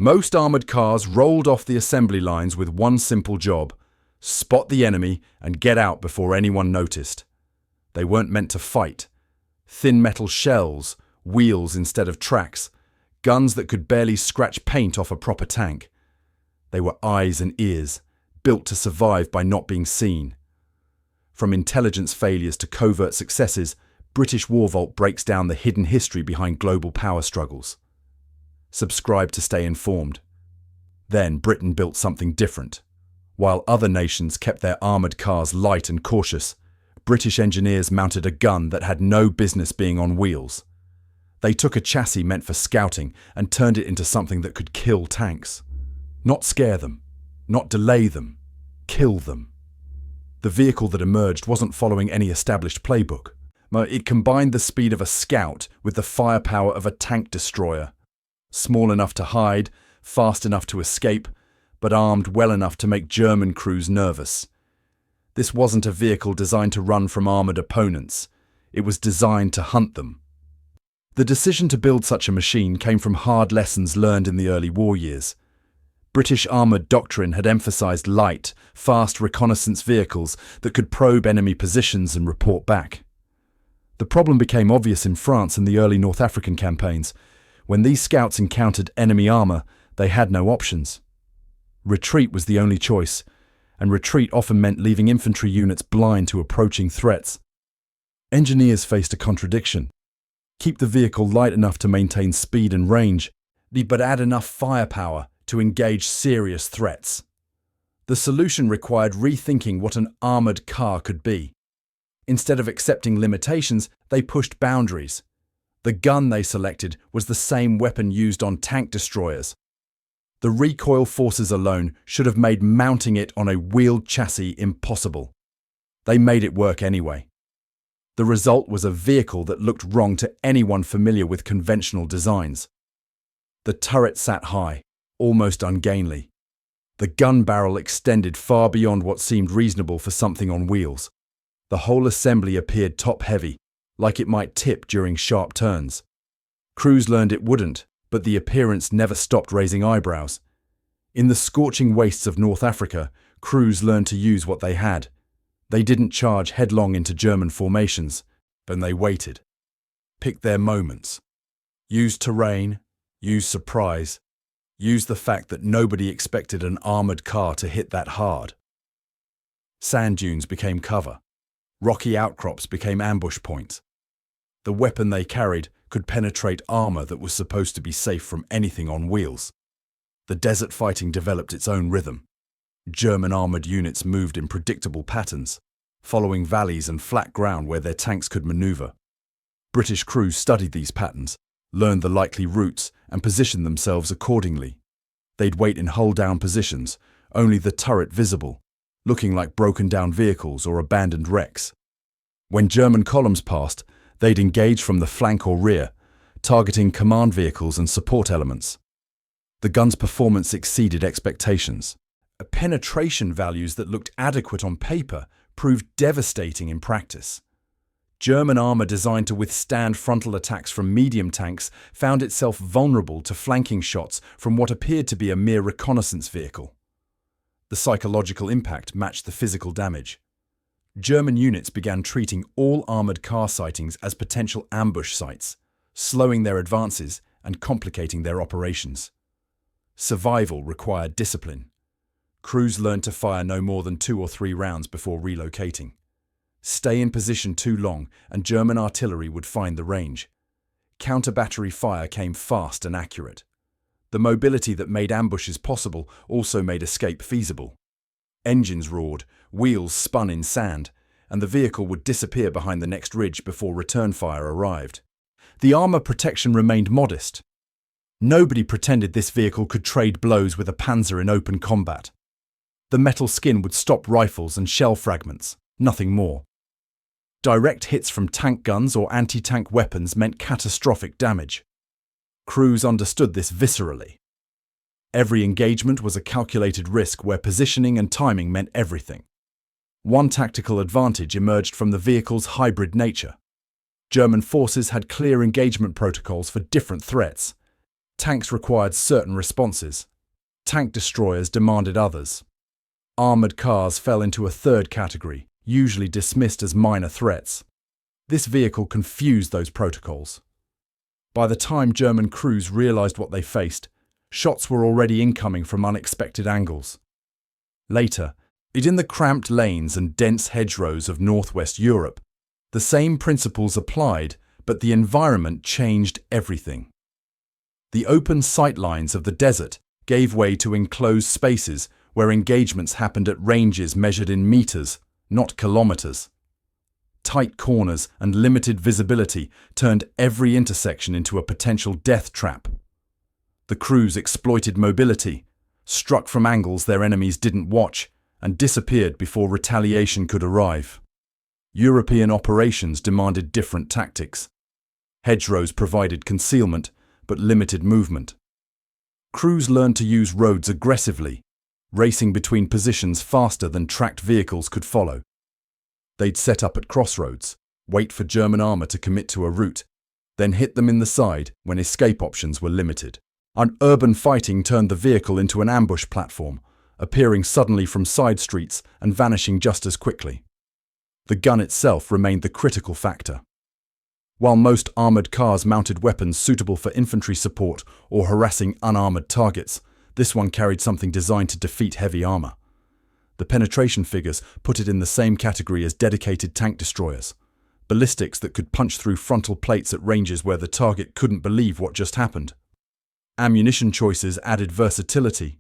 Most armoured cars rolled off the assembly lines with one simple job: spot the enemy and get out before anyone noticed. They weren't meant to fight. Thin metal shells, wheels instead of tracks, guns that could barely scratch paint off a proper tank. They were eyes and ears, built to survive by not being seen. From intelligence failures to covert successes, British War Vault breaks down the hidden history behind global power struggles. Subscribe to stay informed. Then Britain built something different. While other nations kept their armoured cars light and cautious, British engineers mounted a gun that had no business being on wheels. They took a chassis meant for scouting and turned it into something that could kill tanks. Not scare them, not delay them, kill them. The vehicle that emerged wasn't following any established playbook. It combined the speed of a scout with the firepower of a tank destroyer. Small enough to hide, fast enough to escape, but armed well enough to make German crews nervous. This wasn't a vehicle designed to run from armoured opponents. It was designed to hunt them. The decision to build such a machine came from hard lessons learned in the early war years. British armoured doctrine had emphasised light, fast reconnaissance vehicles that could probe enemy positions and report back. The problem became obvious in France and the early North African campaigns. When these scouts encountered enemy armour, they had no options. Retreat was the only choice, and retreat often meant leaving infantry units blind to approaching threats. Engineers faced a contradiction. Keep the vehicle light enough to maintain speed and range, but add enough firepower to engage serious threats. The solution required rethinking what an armoured car could be. Instead of accepting limitations, they pushed boundaries. The gun they selected was the same weapon used on tank destroyers. The recoil forces alone should have made mounting it on a wheeled chassis impossible. They made it work anyway. The result was a vehicle that looked wrong to anyone familiar with conventional designs. The turret sat high, almost ungainly. The gun barrel extended far beyond what seemed reasonable for something on wheels. The whole assembly appeared top-heavy, like it might tip during sharp turns. Crews learned it wouldn't, but the appearance never stopped raising eyebrows. In the scorching wastes of North Africa, crews learned to use what they had. They didn't charge headlong into German formations, but they waited. Picked their moments. Used terrain, used surprise, used the fact that nobody expected an armoured car to hit that hard. Sand dunes became cover. Rocky outcrops became ambush points. The weapon they carried could penetrate armour that was supposed to be safe from anything on wheels. The desert fighting developed its own rhythm. German armoured units moved in predictable patterns, following valleys and flat ground where their tanks could manoeuvre. British crews studied these patterns, learned the likely routes, and positioned themselves accordingly. They'd wait in hull-down positions, only the turret visible, looking like broken-down vehicles or abandoned wrecks. When German columns passed, they'd engage from the flank or rear, targeting command vehicles and support elements. The gun's performance exceeded expectations. Penetration values that looked adequate on paper proved devastating in practice. German armour designed to withstand frontal attacks from medium tanks found itself vulnerable to flanking shots from what appeared to be a mere reconnaissance vehicle. The psychological impact matched the physical damage. German units began treating all armoured car sightings as potential ambush sites, slowing their advances and complicating their operations. Survival required discipline. Crews learned to fire no more than 2 or 3 rounds before relocating. Stay in position too long and German artillery would find the range. Counter-battery fire came fast and accurate. The mobility that made ambushes possible also made escape feasible. Engines roared, wheels spun in sand, and the vehicle would disappear behind the next ridge before return fire arrived. The armour protection remained modest. Nobody pretended this vehicle could trade blows with a panzer in open combat. The metal skin would stop rifles and shell fragments, nothing more. Direct hits from tank guns or anti-tank weapons meant catastrophic damage. Crews understood this viscerally. Every engagement was a calculated risk where positioning and timing meant everything. One tactical advantage emerged from the vehicle's hybrid nature. German forces had clear engagement protocols for different threats. Tanks required certain responses. Tank destroyers demanded others. Armoured cars fell into a third category, usually dismissed as minor threats. This vehicle confused those protocols. By the time German crews realized what they faced, shots were already incoming from unexpected angles. Later, in the cramped lanes and dense hedgerows of northwest Europe, the same principles applied, but the environment changed everything. The open sightlines of the desert gave way to enclosed spaces where engagements happened at ranges measured in meters, not kilometers. Tight corners and limited visibility turned every intersection into a potential death trap. The crews exploited mobility, struck from angles their enemies didn't watch, and disappeared before retaliation could arrive. European operations demanded different tactics. Hedgerows provided concealment, but limited movement. Crews learned to use roads aggressively, racing between positions faster than tracked vehicles could follow. They'd set up at crossroads, wait for German armour to commit to a route, then hit them in the side when escape options were limited. Urban fighting turned the vehicle into an ambush platform, appearing suddenly from side streets and vanishing just as quickly. The gun itself remained the critical factor. While most armoured cars mounted weapons suitable for infantry support or harassing unarmoured targets, this one carried something designed to defeat heavy armour. The penetration figures put it in the same category as dedicated tank destroyers, ballistics that could punch through frontal plates at ranges where the target couldn't believe what just happened. Ammunition choices added versatility.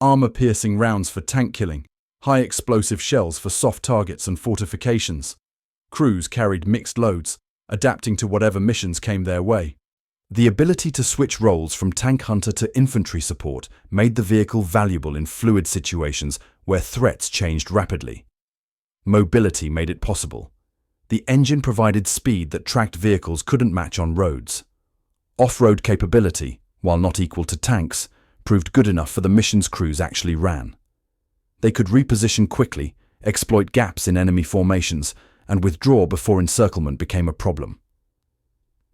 Armour-piercing rounds for tank killing, high-explosive shells for soft targets and fortifications. Crews carried mixed loads, adapting to whatever missions came their way. The ability to switch roles from tank hunter to infantry support made the vehicle valuable in fluid situations where threats changed rapidly. Mobility made it possible. The engine provided speed that tracked vehicles couldn't match on roads. Off-road capability, while not equal to tanks, proved good enough for the missions crews actually ran. They could reposition quickly, exploit gaps in enemy formations, and withdraw before encirclement became a problem.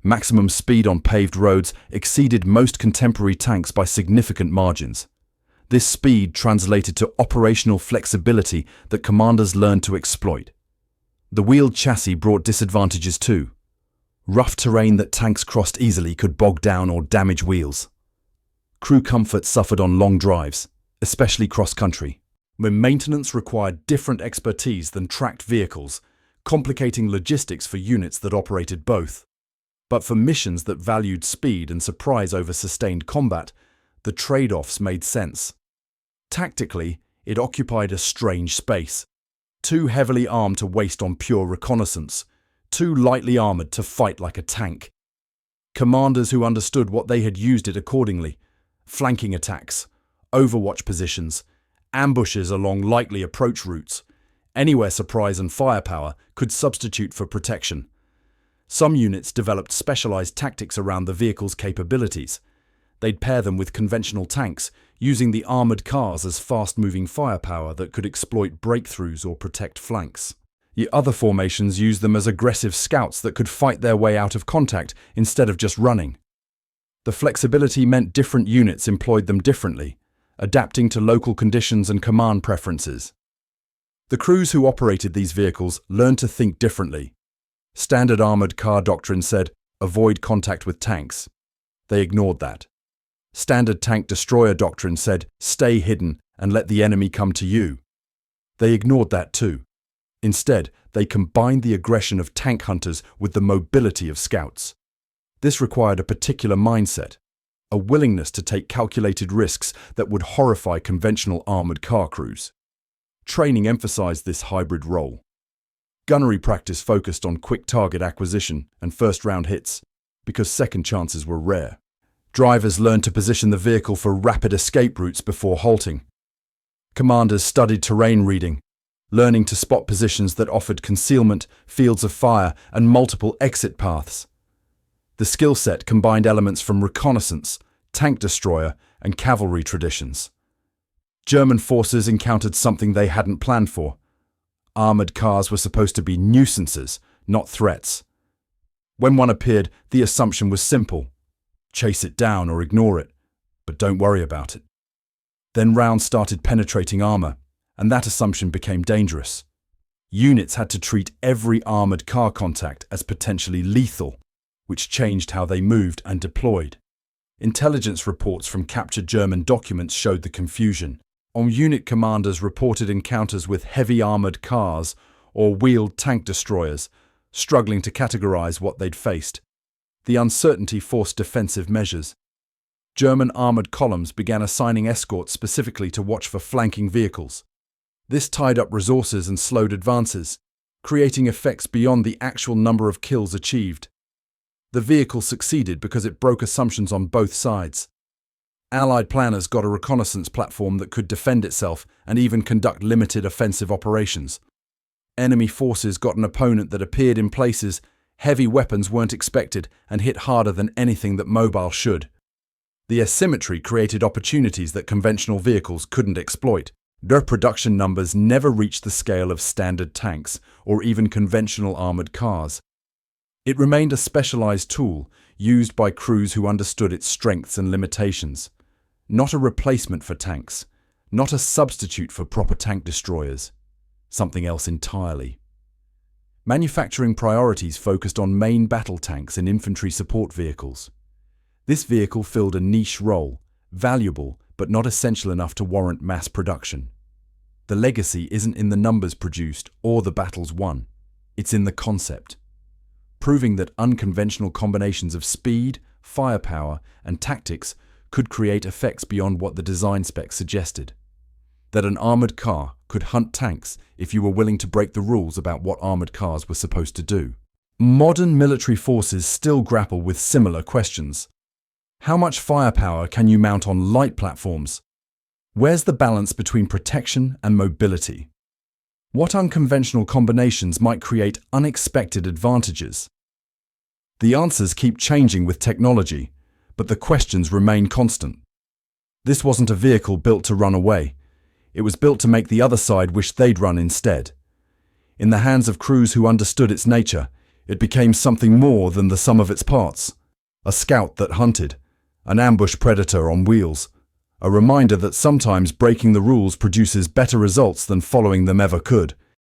Maximum speed on paved roads exceeded most contemporary tanks by significant margins. This speed translated to operational flexibility that commanders learned to exploit. The wheeled chassis brought disadvantages too. Rough terrain that tanks crossed easily could bog down or damage wheels. Crew comfort suffered on long drives, especially cross-country, where maintenance required different expertise than tracked vehicles, complicating logistics for units that operated both. But for missions that valued speed and surprise over sustained combat, the trade-offs made sense. Tactically, it occupied a strange space. Too heavily armed to waste on pure reconnaissance, too lightly armoured to fight like a tank. Commanders who understood what they had used it accordingly. Flanking attacks, overwatch positions, ambushes along likely approach routes, anywhere surprise and firepower could substitute for protection. Some units developed specialized tactics around the vehicle's capabilities. They'd pair them with conventional tanks, using the armoured cars as fast-moving firepower that could exploit breakthroughs or protect flanks. The other formations used them as aggressive scouts that could fight their way out of contact instead of just running. The flexibility meant different units employed them differently, adapting to local conditions and command preferences. The crews who operated these vehicles learned to think differently. Standard armoured car doctrine said, avoid contact with tanks. They ignored that. Standard tank destroyer doctrine said, stay hidden and let the enemy come to you. They ignored that too. Instead, they combined the aggression of tank hunters with the mobility of scouts. This required a particular mindset, a willingness to take calculated risks that would horrify conventional armoured car crews. Training emphasized this hybrid role. Gunnery practice focused on quick target acquisition and first-round hits, because second chances were rare. Drivers learned to position the vehicle for rapid escape routes before halting. Commanders studied terrain reading, learning to spot positions that offered concealment, fields of fire, and multiple exit paths. The skill set combined elements from reconnaissance, tank destroyer, and cavalry traditions. German forces encountered something they hadn't planned for. Armoured cars were supposed to be nuisances, not threats. When one appeared, the assumption was simple. Chase it down or ignore it, but don't worry about it. Then rounds started penetrating armor, and that assumption became dangerous. Units had to treat every armored car contact as potentially lethal, which changed how they moved and deployed. Intelligence reports from captured German documents showed the confusion. Unit commanders reported encounters with heavy armored cars or wheeled tank destroyers, struggling to categorize what they'd faced. The uncertainty forced defensive measures. German armored columns began assigning escorts specifically to watch for flanking vehicles. This tied up resources and slowed advances, creating effects beyond the actual number of kills achieved. The vehicle succeeded because it broke assumptions on both sides. Allied planners got a reconnaissance platform that could defend itself and even conduct limited offensive operations. Enemy forces got an opponent that appeared in places heavy weapons weren't expected and hit harder than anything that mobile should. The asymmetry created opportunities that conventional vehicles couldn't exploit. Their production numbers never reached the scale of standard tanks or even conventional armored cars. It remained a specialized tool used by crews who understood its strengths and limitations. Not a replacement for tanks, not a substitute for proper tank destroyers. Something else entirely. Manufacturing priorities focused on main battle tanks and infantry support vehicles. This vehicle filled a niche role, valuable but not essential enough to warrant mass production. The legacy isn't in the numbers produced or the battles won. It's in the concept. Proving that unconventional combinations of speed, firepower, and tactics could create effects beyond what the design specs suggested. That an armored car could hunt tanks if you were willing to break the rules about what armored cars were supposed to do. Modern military forces still grapple with similar questions. How much firepower can you mount on light platforms? Where's the balance between protection and mobility? What unconventional combinations might create unexpected advantages? The answers keep changing with technology, but the questions remain constant. This wasn't a vehicle built to run away. It was built to make the other side wish they'd run instead. In the hands of crews who understood its nature, it became something more than the sum of its parts. A scout that hunted, an ambush predator on wheels, a reminder that sometimes breaking the rules produces better results than following them ever could.